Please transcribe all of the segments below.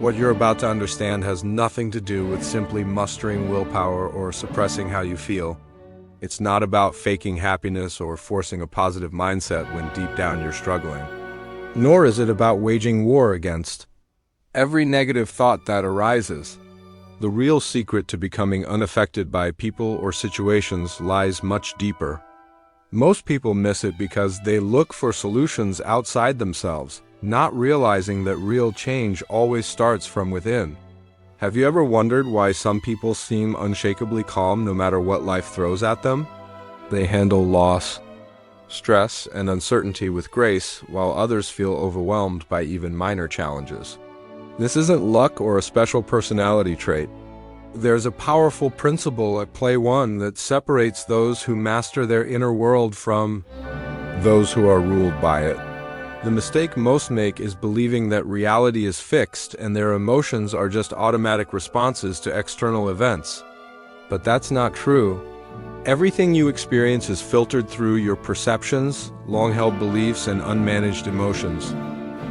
What you're about to understand has nothing to do with simply mustering willpower or suppressing how you feel. It's not about faking happiness or forcing a positive mindset when deep down you're struggling. Nor is it about waging war against every negative thought that arises. The real secret to becoming unaffected by people or situations lies much deeper. Most people miss it because they look for solutions outside themselves, not realizing that real change always starts from within. Have you ever wondered why some people seem unshakably calm no matter what life throws at them? They handle loss, stress, and uncertainty with grace, while others feel overwhelmed by even minor challenges. This isn't luck or a special personality trait. There's a powerful principle at play that separates those who master their inner world from those who are ruled by it. The mistake most make is believing that reality is fixed and their emotions are just automatic responses to external events. But that's not true. Everything you experience is filtered through your perceptions, long-held beliefs, and unmanaged emotions.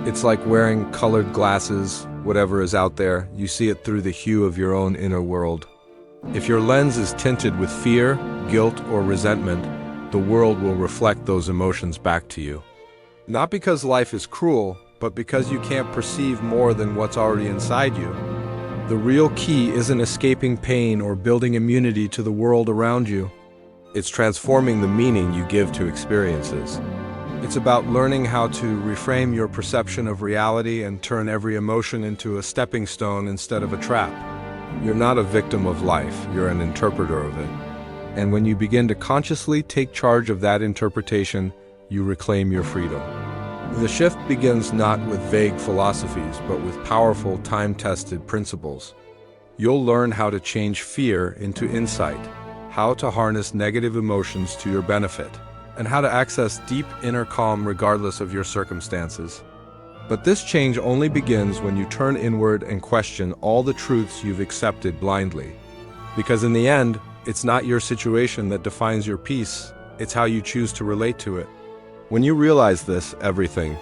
It's like wearing colored glasses. Whatever is out there, you see it through the hue of your own inner world. If your lens is tinted with fear, guilt, or resentment, the world will reflect those emotions back to you. Not because life is cruel, but because you can't perceive more than what's already inside you. The real key isn't escaping pain or building immunity to the world around you. It's transforming the meaning you give to experiences. It's about learning how to reframe your perception of reality and turn every emotion into a stepping stone instead of a trap. You're not a victim of life, you're an interpreter of it. And when you begin to consciously take charge of that interpretation, you reclaim your freedom. The shift begins not with vague philosophies, but with powerful, time-tested principles. You'll learn how to change fear into insight, how to harness negative emotions to your benefit, and how to access deep inner calm regardless of your circumstances. But this change only begins when you turn inward and question all the truths you've accepted blindly. Because in the end, it's not your situation that defines your peace, it's how you choose to relate to it. When you realize this, everything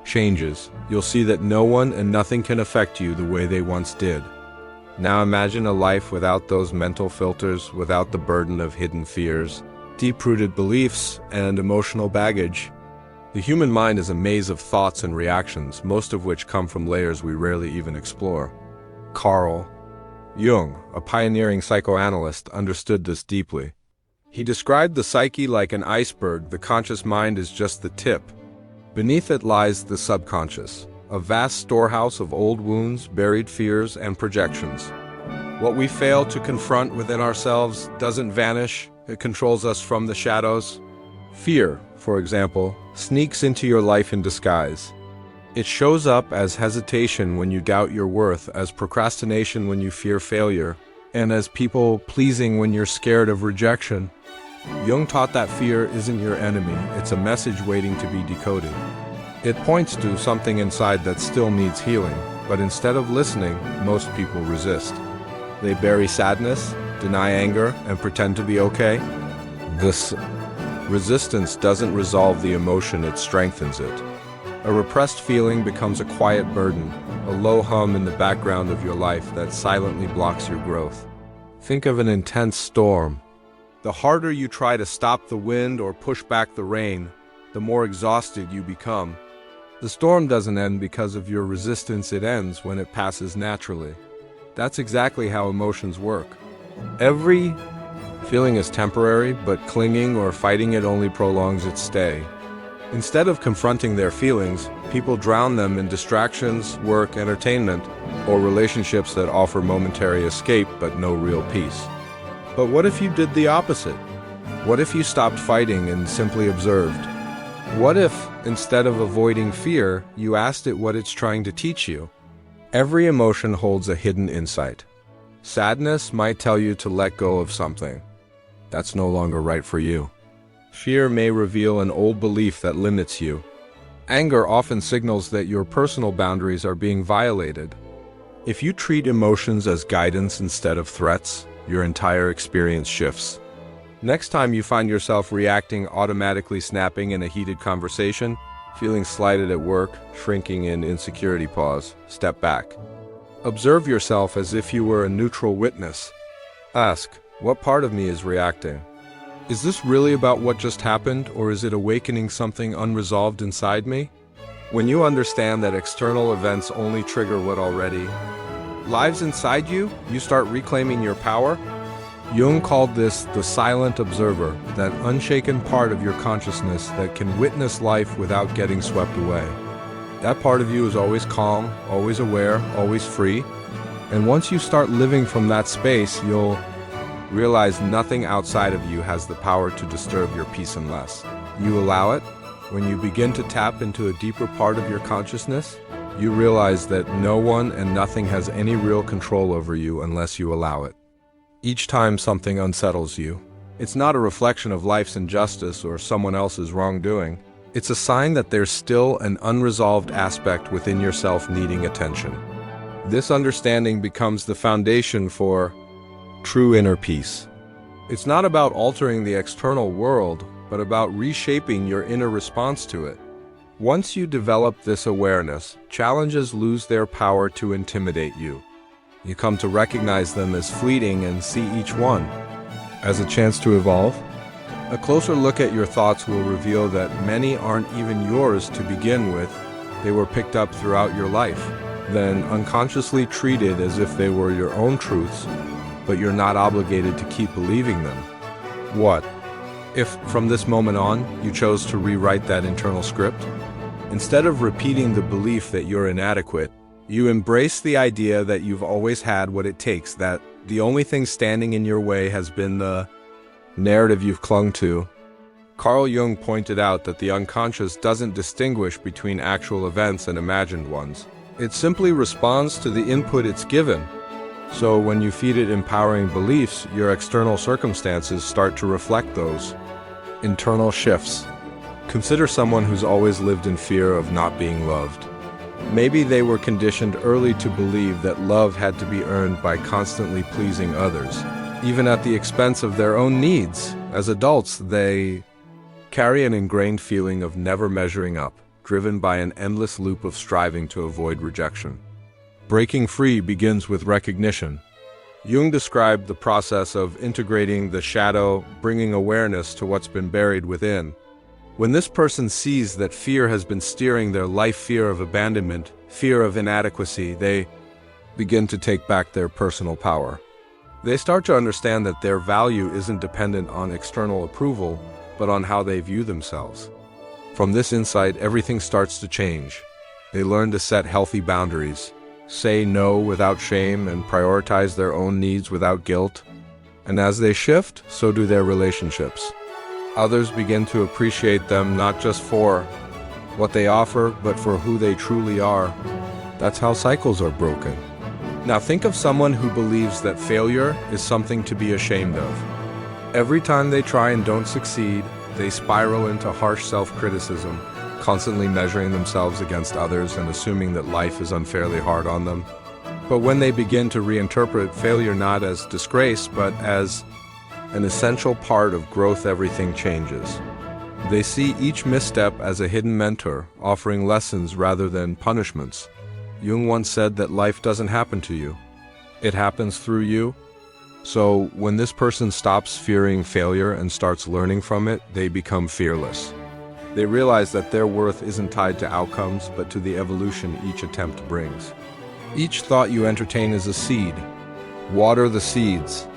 changes. You'll see that no one and nothing can affect you the way they once did. Now imagine a life without those mental filters, without the burden of hidden fears, deep-rooted beliefs, and emotional baggage. The human mind is a maze of thoughts and reactions, most of which come from layers we rarely even explore. Carl Jung, a pioneering psychoanalyst, understood this deeply. He described the psyche like an iceberg. The conscious mind is just the tip. Beneath it lies the subconscious, a vast storehouse of old wounds, buried fears, and projections. What we fail to confront within ourselves doesn't vanish. It controls us from the shadows. Fear, for example, sneaks into your life in disguise. It shows up as hesitation when you doubt your worth, as procrastination when you fear failure, and as people-pleasing when you're scared of rejection. Jung taught that fear isn't your enemy, it's a message waiting to be decoded. It points to something inside that still needs healing, but instead of listening, most people resist. They bury sadness, deny anger, and pretend to be okay. This resistance doesn't resolve the emotion, it strengthens it. A repressed feeling becomes a quiet burden, a low hum in the background of your life that silently blocks your growth. Think of an intense storm. The harder you try to stop the wind or push back the rain, the more exhausted you become. The storm doesn't end because of your resistance, it ends when it passes naturally. That's exactly how emotions work. Every feeling is temporary, but clinging or fighting it only prolongs its stay. Instead of confronting their feelings, people drown them in distractions, work, entertainment, or relationships that offer momentary escape but no real peace. But what if you did the opposite? What if you stopped fighting and simply observed? What if, instead of avoiding fear, you asked it what it's trying to teach you? Every emotion holds a hidden insight. Sadness might tell you to let go of something that's no longer right for you. Fear may reveal an old belief that limits you. Anger often signals that your personal boundaries are being violated. If you treat emotions as guidance instead of threats, your entire experience shifts. Next time you find yourself reacting, automatically snapping in a heated conversation, feeling slighted at work, shrinking in insecurity, pause, step back. Observe yourself as if you were a neutral witness. Ask, what part of me is reacting? Is this really about what just happened, or is it awakening something unresolved inside me? When you understand that external events only trigger what already lives inside you, you start reclaiming your power. Jung called this the silent observer, that unshaken part of your consciousness that can witness life without getting swept away. That part of you is always calm, always aware, always free. And once you start living from that space, you'll realize nothing outside of you has the power to disturb your peace unless you allow it. When you begin to tap into a deeper part of your consciousness, you realize that no one and nothing has any real control over you unless you allow it. Each time something unsettles you, it's not a reflection of life's injustice or someone else's wrongdoing. It's a sign that there's still an unresolved aspect within yourself needing attention. This understanding becomes the foundation for true inner peace. It's not about altering the external world, but about reshaping your inner response to it. Once you develop this awareness, challenges lose their power to intimidate you. You come to recognize them as fleeting and see each one as a chance to evolve. A closer look at your thoughts will reveal that many aren't even yours to begin with. They were picked up throughout your life, then unconsciously treated as if they were your own truths, but you're not obligated to keep believing them. What if, from this moment on, you chose to rewrite that internal script? Instead of repeating the belief that you're inadequate, you embrace the idea that you've always had what it takes, that the only thing standing in your way has been the narrative you've clung to. Carl Jung pointed out that the unconscious doesn't distinguish between actual events and imagined ones. It simply responds to the input it's given. So when you feed it empowering beliefs, your external circumstances start to reflect those internal shifts. Consider someone who's always lived in fear of not being loved. Maybe they were conditioned early to believe that love had to be earned by constantly pleasing others, even at the expense of their own needs. As adults, they carry an ingrained feeling of never measuring up, driven by an endless loop of striving to avoid rejection. Breaking free begins with recognition. Jung described the process of integrating the shadow, bringing awareness to what's been buried within. When this person sees that fear has been steering their life, fear of abandonment, fear of inadequacy, they begin to take back their personal power. They start to understand that their value isn't dependent on external approval, but on how they view themselves. From this insight, everything starts to change. They learn to set healthy boundaries, say no without shame, and prioritize their own needs without guilt. And as they shift, so do their relationships. Others begin to appreciate them not just for what they offer, but for who they truly are. That's how cycles are broken. Now think of someone who believes that failure is something to be ashamed of. Every time they try and don't succeed, they spiral into harsh self-criticism, constantly measuring themselves against others and assuming that life is unfairly hard on them. But when they begin to reinterpret failure not as disgrace, but as an essential part of growth, everything changes. They see each misstep as a hidden mentor, offering lessons rather than punishments. Jung once said that life doesn't happen to you. It happens through you. So when this person stops fearing failure and starts learning from it, they become fearless. They realize that their worth isn't tied to outcomes, but to the evolution each attempt brings. Each thought you entertain is a seed. Water the seeds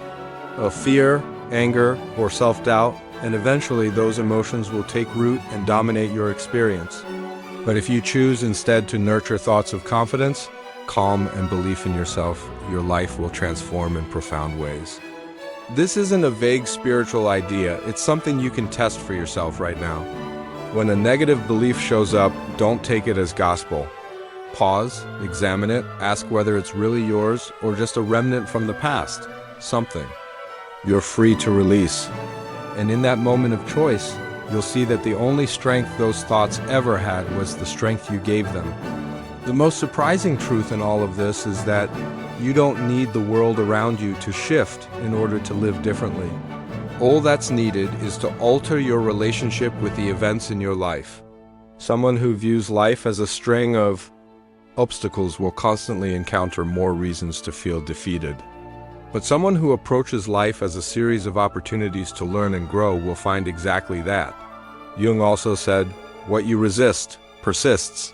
of fear, anger, or self-doubt, and eventually those emotions will take root and dominate your experience. But if you choose instead to nurture thoughts of confidence, calm, and belief in yourself, your life will transform in profound ways. This isn't a vague spiritual idea, it's something you can test for yourself right now. When a negative belief shows up, don't take it as gospel. Pause, examine it, ask whether it's really yours or just a remnant from the past, something you're free to release. And in that moment of choice, you'll see that the only strength those thoughts ever had was the strength you gave them. The most surprising truth in all of this is that you don't need the world around you to shift in order to live differently. All that's needed is to alter your relationship with the events in your life. Someone who views life as a string of Obstacles will constantly encounter more reasons to feel defeated. But someone who approaches life as a series of opportunities to learn and grow will find exactly that. Jung also said, "What you resist persists."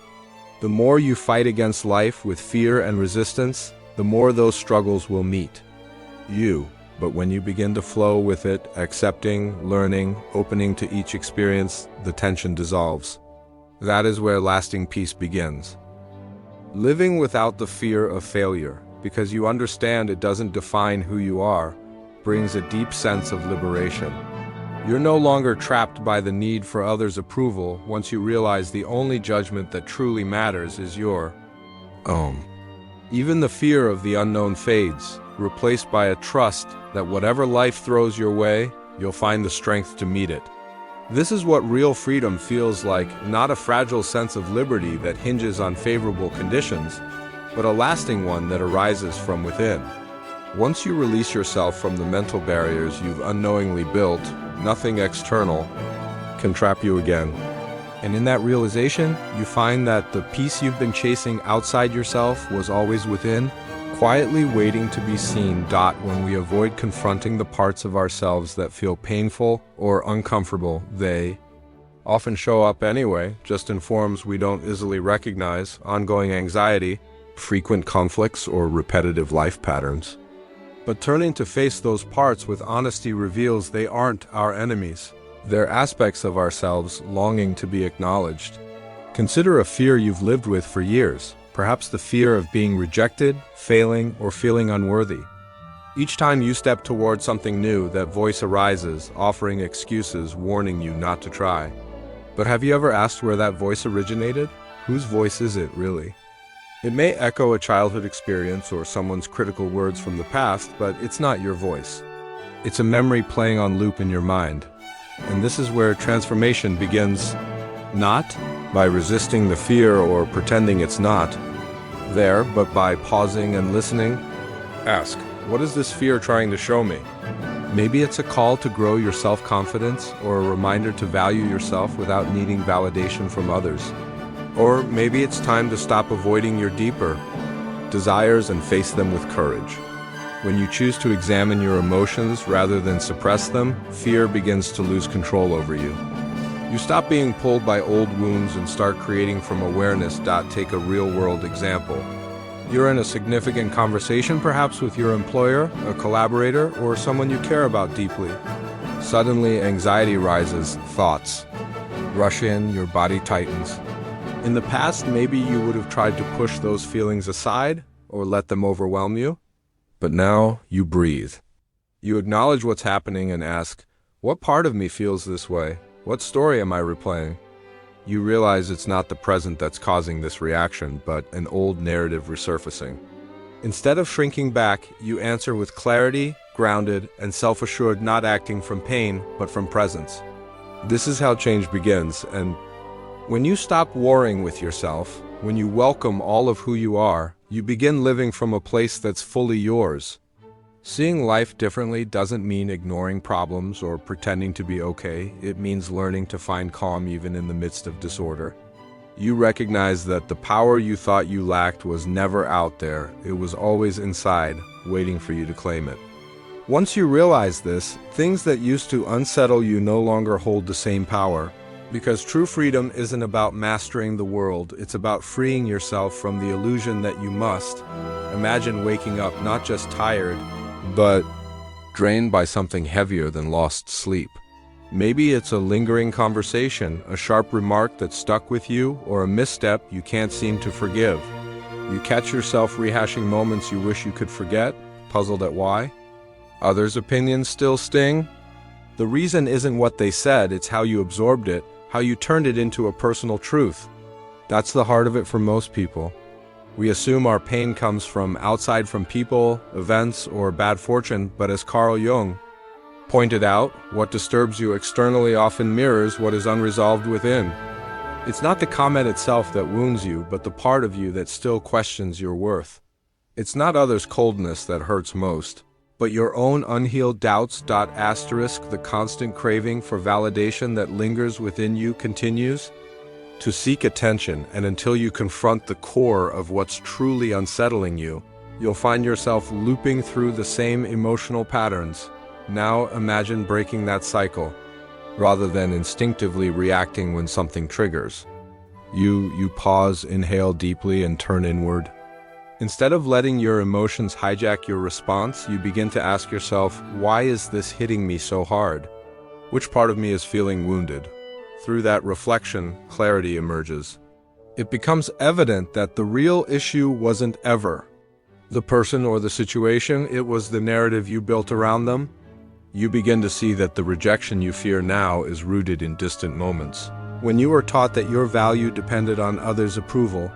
The more you fight against life with fear and resistance, the more those struggles will meet you. But when you begin to flow with it, accepting, learning, opening to each experience, the tension dissolves. That is where lasting peace begins. Living without the fear of failure, because you understand it doesn't define who you are, brings a deep sense of liberation. You're no longer trapped by the need for others' approval once you realize the only judgment that truly matters is your own. Even the fear of the unknown fades, replaced by a trust that whatever life throws your way, you'll find the strength to meet it. This is what real freedom feels like, not a fragile sense of liberty that hinges on favorable conditions, but a lasting one that arises from within. Once you release yourself from the mental barriers you've unknowingly built, nothing external can trap you again. And in that realization, you find that the peace you've been chasing outside yourself was always within, quietly waiting to be seen. When we avoid confronting the parts of ourselves that feel painful or uncomfortable, they often show up anyway, just in forms we don't easily recognize: ongoing anxiety, frequent conflicts, or repetitive life patterns. But turning to face those parts with honesty reveals they aren't our enemies. They're aspects of ourselves longing to be acknowledged. Consider a fear you've lived with for years, perhaps the fear of being rejected, failing, or feeling unworthy. Each time you step toward something new, that voice arises, offering excuses, warning you not to try. But have you ever asked where that voice originated? Whose voice is it, really? It may echo a childhood experience or someone's critical words from the past, but it's not your voice. It's a memory playing on loop in your mind. And this is where transformation begins, not by resisting the fear or pretending it's not there, but by pausing and listening. Ask, what is this fear trying to show me? Maybe it's a call to grow your self-confidence, or a reminder to value yourself without needing validation from others. Or maybe it's time to stop avoiding your deeper desires and face them with courage. When you choose to examine your emotions rather than suppress them, fear begins to lose control over you. You stop being pulled by old wounds and start creating from awareness. Take a real-world example. You're in a significant conversation, perhaps with your employer, a collaborator, or someone you care about deeply. Suddenly, anxiety rises, thoughts rush in, your body tightens. In the past, maybe you would have tried to push those feelings aside or let them overwhelm you. But now, you breathe. You acknowledge what's happening and ask, what part of me feels this way? What story am I replaying? You realize it's not the present that's causing this reaction, but an old narrative resurfacing. Instead of shrinking back, you answer with clarity, grounded, and self-assured, not acting from pain, but from presence. This is how change begins, and when you stop warring with yourself, when you welcome all of who you are, you begin living from a place that's fully yours. Seeing life differently doesn't mean ignoring problems or pretending to be okay. It means learning to find calm even in the midst of disorder. You recognize that the power you thought you lacked was never out there. It was always inside, waiting for you to claim it. Once you realize this, things that used to unsettle you no longer hold the same power. Because true freedom isn't about mastering the world, it's about freeing yourself from the illusion that you must. Imagine waking up not just tired, but drained by something heavier than lost sleep. Maybe it's a lingering conversation, a sharp remark that stuck with you, or a misstep you can't seem to forgive. You catch yourself rehashing moments you wish you could forget, puzzled at why. Others' opinions still sting. The reason isn't what they said, it's how you absorbed it, how you turned it into a personal truth. That's the heart of it for most people. We assume our pain comes from outside, from people, events, or bad fortune, but as Carl Jung pointed out, what disturbs you externally often mirrors what is unresolved within. It's not the comment itself that wounds you, but the part of you that still questions your worth. It's not others' coldness that hurts most, but your own unhealed doubts. The constant craving for validation that lingers within you continues. to seek attention, and until you confront the core of what's truly unsettling you, you'll find yourself looping through the same emotional patterns. Now imagine breaking that cycle, rather than instinctively reacting when something triggers. You pause, inhale deeply, and turn inward. Instead of letting your emotions hijack your response, you begin to ask yourself, why is this hitting me so hard? Which part of me is feeling wounded? Through that reflection, clarity emerges. It becomes evident that the real issue wasn't ever the person or the situation, it was the narrative you built around them. You begin to see that the rejection you fear now is rooted in distant moments. When you were taught that your value depended on others' approval,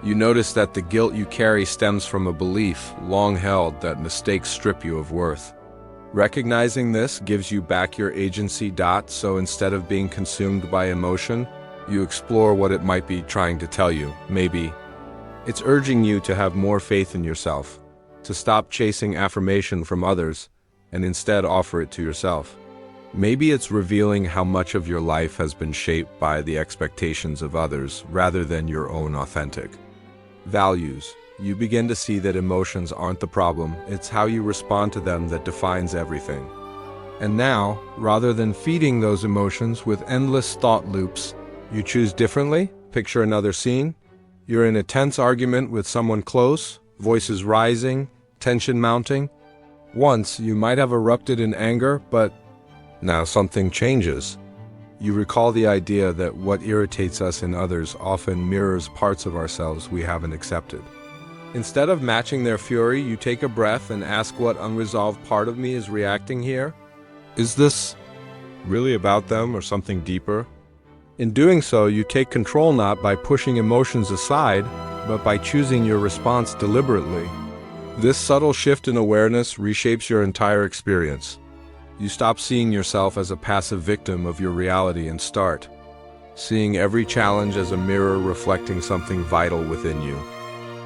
you notice that the guilt you carry stems from a belief long held that mistakes strip you of worth. Recognizing this gives you back your agency. So instead of being consumed by emotion, you explore what it might be trying to tell you. Maybe it's urging you to have more faith in yourself, to stop chasing affirmation from others, and instead offer it to yourself. Maybe it's revealing how much of your life has been shaped by the expectations of others rather than your own authentic values. You begin to see that emotions aren't the problem, it's how you respond to them that defines everything. And now, rather than feeding those emotions with endless thought loops, you choose differently. Picture another scene. You're in a tense argument with someone close, voices rising, tension mounting. Once, you might have erupted in anger, but now something changes. You recall the idea that what irritates us in others often mirrors parts of ourselves we haven't accepted. Instead of matching their fury, you take a breath and ask, what unresolved part of me is reacting here? Is this really about them or something deeper? In doing so, you take control not by pushing emotions aside, but by choosing your response deliberately. This subtle shift in awareness reshapes your entire experience. You stop seeing yourself as a passive victim of your reality and start seeing every challenge as a mirror reflecting something vital within you.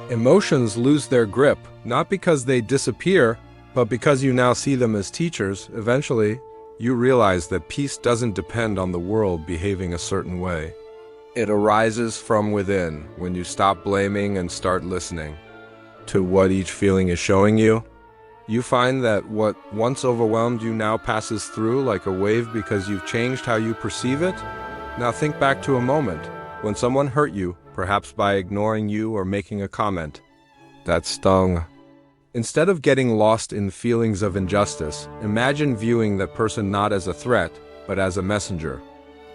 Emotions lose their grip, not because they disappear, but because you now see them as teachers. Eventually, you realize that peace doesn't depend on the world behaving a certain way. It arises from within when you stop blaming and start listening to what each feeling is showing you. You find that what once overwhelmed you now passes through like a wave because you've changed how you perceive it. Now think back to a moment when someone hurt you, perhaps by ignoring you or making a comment that stung. Instead of getting lost in feelings of injustice, imagine viewing that person not as a threat, but as a messenger.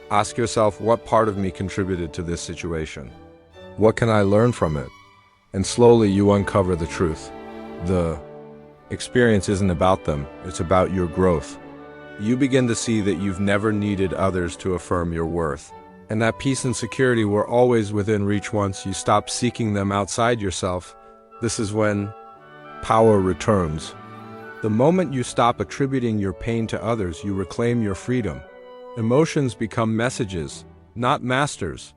Ask yourself, what part of me contributed to this situation? What can I learn from it? And slowly you uncover the truth. The experience isn't about them, it's about your growth. You begin to see that you've never needed others to affirm your worth, and that peace and security were always within reach once you stop seeking them outside yourself. This is when power returns. The moment you stop attributing your pain to others, you reclaim your freedom. Emotions become messages, not masters.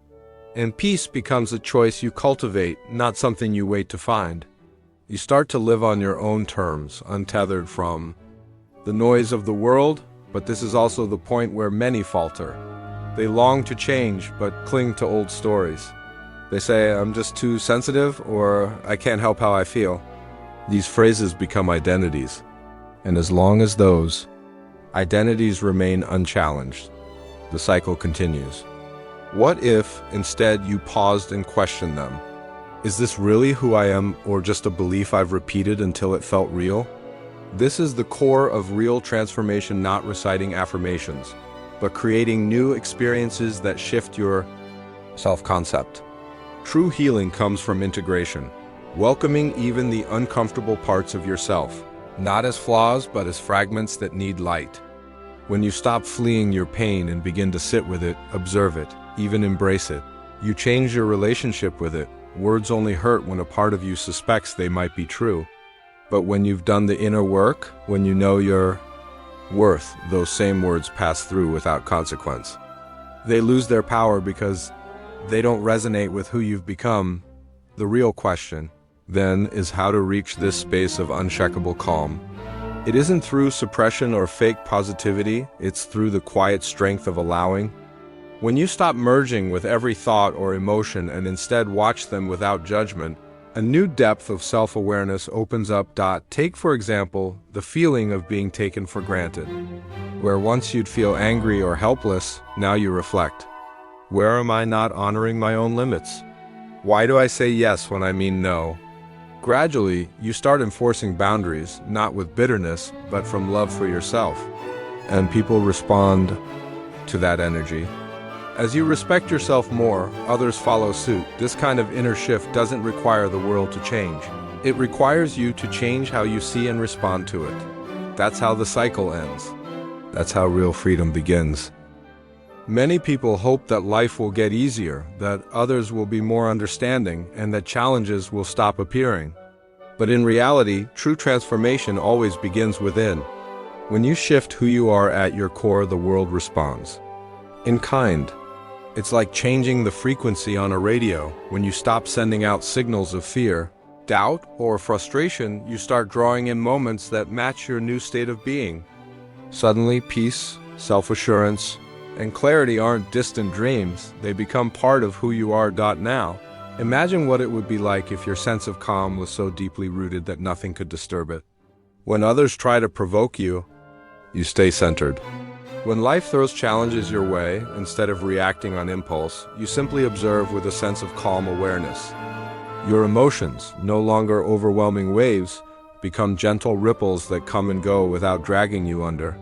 And peace becomes a choice you cultivate, not something you wait to find. You start to live on your own terms, untethered from the noise of the world, but this is also the point where many falter. They long to change, but cling to old stories. They say, I'm just too sensitive, or I can't help how I feel. These phrases become identities. And as long as those identities remain unchallenged, the cycle continues. What if, instead, you paused and questioned them? Is this really who I am, or just a belief I've repeated until it felt real? This is the core of real transformation, not reciting affirmations, but creating new experiences that shift your self-concept. True healing comes from integration, welcoming even the uncomfortable parts of yourself, not as flaws, but as fragments that need light. When you stop fleeing your pain and begin to sit with it, observe it, even embrace it, you change your relationship with it. Words only hurt when a part of you suspects they might be true. But when you've done the inner work, when you know your worth, those same words pass through without consequence. They lose their power because they don't resonate with who you've become. The real question, then, is how to reach this space of unshakable calm. It isn't through suppression or fake positivity, it's through the quiet strength of allowing. When you stop merging with every thought or emotion and instead watch them without judgment, a new depth of self-awareness opens up. Take, for example, the feeling of being taken for granted. Where once you'd feel angry or helpless, now you reflect. Where am I not honoring my own limits? Why do I say yes when I mean no? Gradually, you start enforcing boundaries, not with bitterness, but from love for yourself. And people respond to that energy. As you respect yourself more, others follow suit. This kind of inner shift doesn't require the world to change. It requires you to change how you see and respond to it. That's how the cycle ends. That's how real freedom begins. Many people hope that life will get easier, that others will be more understanding, and that challenges will stop appearing. But in reality, true transformation always begins within. When you shift who you are at your core, the world responds. In kind. It's like changing the frequency on a radio. When you stop sending out signals of fear, doubt, or frustration, you start drawing in moments that match your new state of being. Suddenly, peace, self-assurance, and clarity aren't distant dreams. They become part of who you are. Now, imagine what it would be like if your sense of calm was so deeply rooted that nothing could disturb it. When others try to provoke you, you stay centered. When life throws challenges your way, instead of reacting on impulse, you simply observe with a sense of calm awareness. Your emotions, no longer overwhelming waves, become gentle ripples that come and go without dragging you under.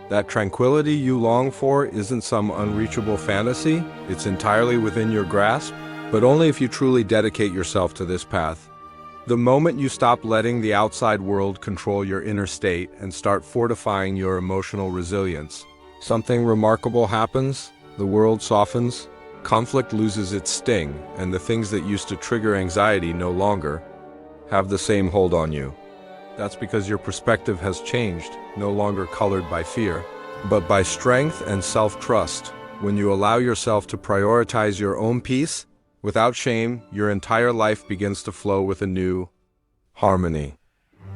That tranquility you long for isn't some unreachable fantasy. It's entirely within your grasp, but only if you truly dedicate yourself to this path. The moment you stop letting the outside world control your inner state and start fortifying your emotional resilience, something remarkable happens. The world softens, conflict loses its sting, and the things that used to trigger anxiety no longer have the same hold on you. That's because your perspective has changed, no longer colored by fear, but by strength and self-trust. When you allow yourself to prioritize your own peace, without shame, your entire life begins to flow with a new harmony.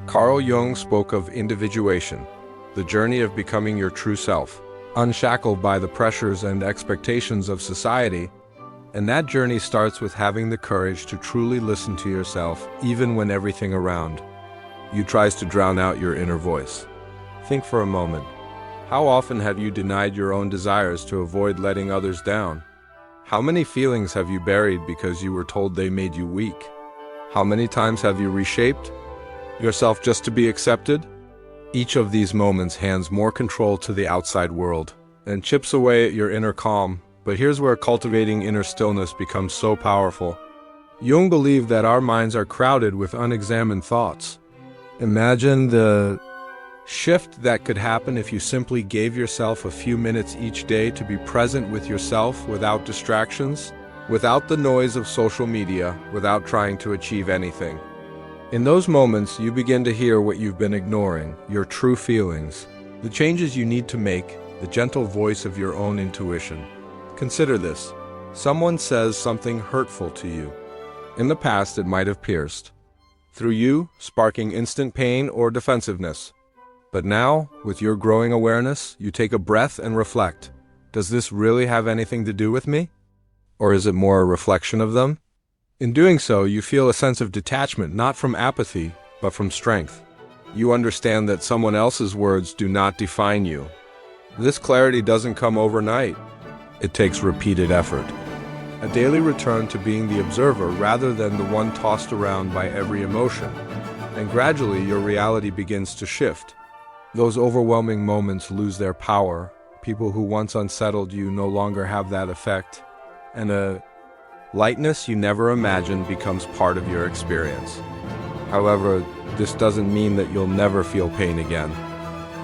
Carl Jung spoke of individuation, the journey of becoming your true self, unshackled by the pressures and expectations of society. And that journey starts with having the courage to truly listen to yourself, even when everything around you tries to drown out your inner voice. Think for a moment. How often have you denied your own desires to avoid letting others down? How many feelings have you buried because you were told they made you weak? How many times have you reshaped yourself just to be accepted? Each of these moments hands more control to the outside world and chips away at your inner calm. But here's where cultivating inner stillness becomes so powerful. Jung believed that our minds are crowded with unexamined thoughts. Imagine the shift that could happen if you simply gave yourself a few minutes each day to be present with yourself without distractions, without the noise of social media, without trying to achieve anything. In those moments, you begin to hear what you've been ignoring, your true feelings, the changes you need to make, the gentle voice of your own intuition. Consider this. Someone says something hurtful to you. In the past, it might have pierced through you, sparking instant pain or defensiveness. But now, with your growing awareness, you take a breath and reflect. Does this really have anything to do with me? Or is it more a reflection of them? In doing so, you feel a sense of detachment, not from apathy, but from strength. You understand that someone else's words do not define you. This clarity doesn't come overnight. It takes repeated effort. A daily return to being the observer rather than the one tossed around by every emotion. And gradually, your reality begins to shift. Those overwhelming moments lose their power. People who once unsettled you no longer have that effect. And a lightness you never imagined becomes part of your experience. However, this doesn't mean that you'll never feel pain again.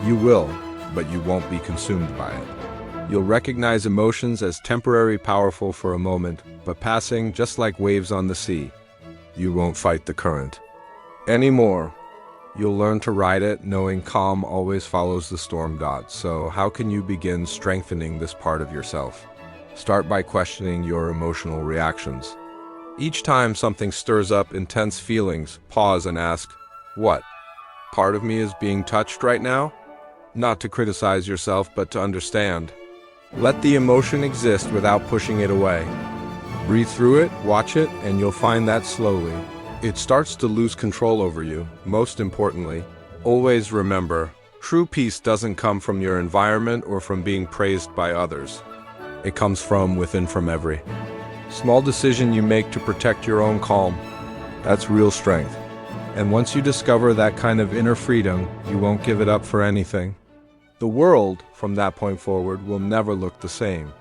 You will, but you won't be consumed by it. You'll recognize emotions as temporary, powerful for a moment, but passing just like waves on the sea. You won't fight the current anymore. You'll learn to ride it, knowing calm always follows the storm. So how can you begin strengthening this part of yourself? Start by questioning your emotional reactions. Each time something stirs up intense feelings, pause and ask, what part of me is being touched right now? Not to criticize yourself, but to understand. Let the emotion exist without pushing it away. Breathe through it, watch it, and you'll find that slowly it starts to lose control over you. Most importantly, always remember, true peace doesn't come from your environment or from being praised by others. It comes from within, from every small decision you make to protect your own calm. That's real strength. And once you discover that kind of inner freedom, you won't give it up for anything. The world, from that point forward, will never look the same.